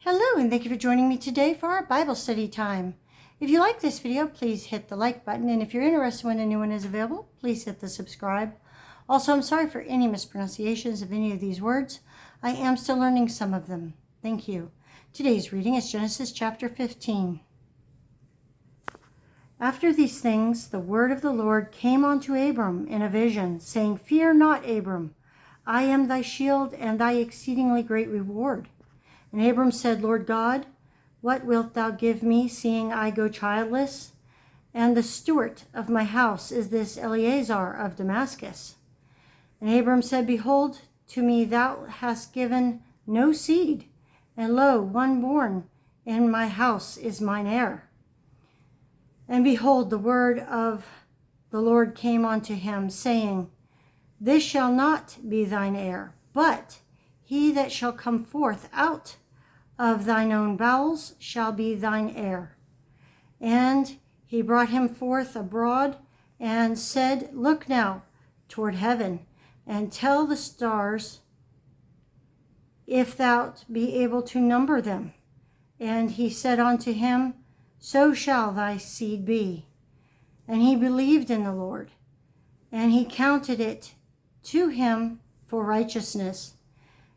Hello, and thank you for joining me today for our Bible study time. If you like this video, please hit the like button, and if you're interested when a new one is available, please hit the subscribe. Also, I'm sorry for any mispronunciations of any of these words. I am still learning some of them. Thank you. Today's reading is Genesis chapter 15. After these things, the word of the Lord came unto Abram in a vision, saying, Fear not, Abram, I am thy shield and thy exceedingly great reward. And Abram said, Lord God, what wilt thou give me, seeing I go childless? And the steward of my house is this Eleazar of Damascus. And Abram said, Behold, to me thou hast given no seed, and lo, one born in my house is mine heir. And behold, the word of the Lord came unto him, saying, This shall not be thine heir, but he that shall come forth out of thine own bowels shall be thine heir. And he brought him forth abroad, and said, Look now toward heaven, and tell the stars, if thou be able to number them. And he said unto him, So shall thy seed be. And he believed in the Lord, and he counted it to him for righteousness.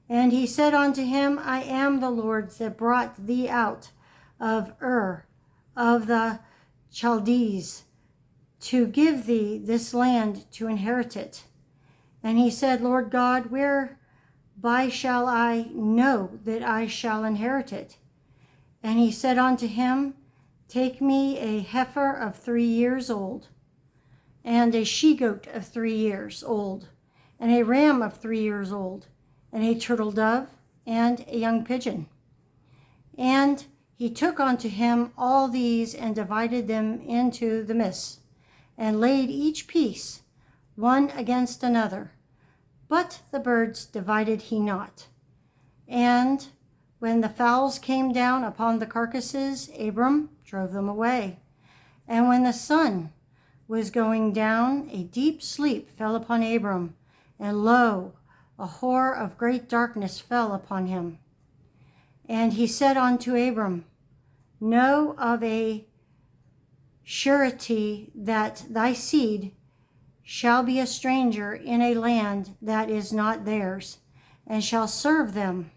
And he said unto him, I am the Lord that brought thee out of Ur of the Chaldees, to give thee this land to inherit it. And he said, Lord God, whereby shall I know that I shall inherit it? And he said unto him, Take me a heifer of 3 years old, and a she-goat of 3 years old, and a ram of 3 years old, and a turtle dove, and a young pigeon. And he took unto him all these, and divided them into the midst, and laid each piece one against another. But the birds divided he not. And when the fowls came down upon the carcasses, Abram drove them away. And when the sun was going down, a deep sleep fell upon Abram, and lo, a horror of great darkness fell upon him. And he said unto Abram, Know of a surety that thy seed shall be a stranger in a land that is not theirs, and shall serve them,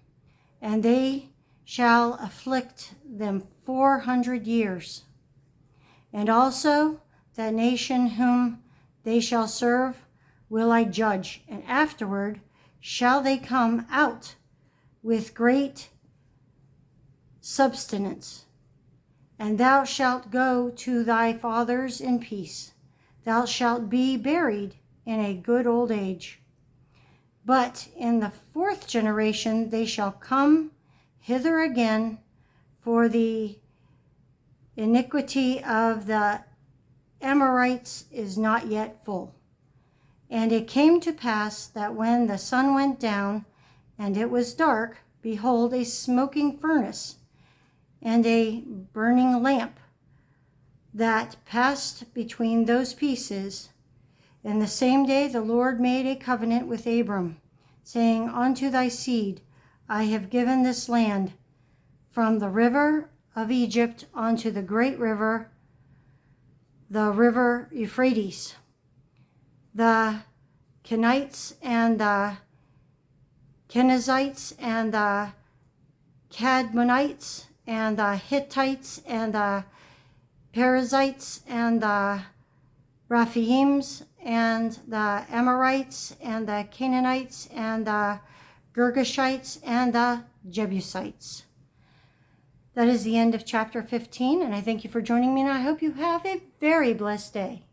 and they shall afflict them 400 years. And also that nation whom they shall serve will I judge, and afterward shall they come out with great substance. And thou shalt go to thy fathers in peace. Thou shalt be buried in a good old age. But in the 4th generation they shall come hither again, for the iniquity of the Amorites is not yet full. And it came to pass that when the sun went down, and it was dark, behold, a smoking furnace, and a burning lamp, that passed between those pieces. And the same day the Lord made a covenant with Abram, saying, Unto thy seed I have given this land, from the river of Egypt unto the great river, the river Euphrates. The Kenites and the Kenizzites and the Cadmonites and the Hittites and the Perizzites and the Raphaims and the Amorites and the Canaanites and the Girgashites and the Jebusites. That is the end of chapter 15, and I thank you for joining me, and I hope you have a very blessed day.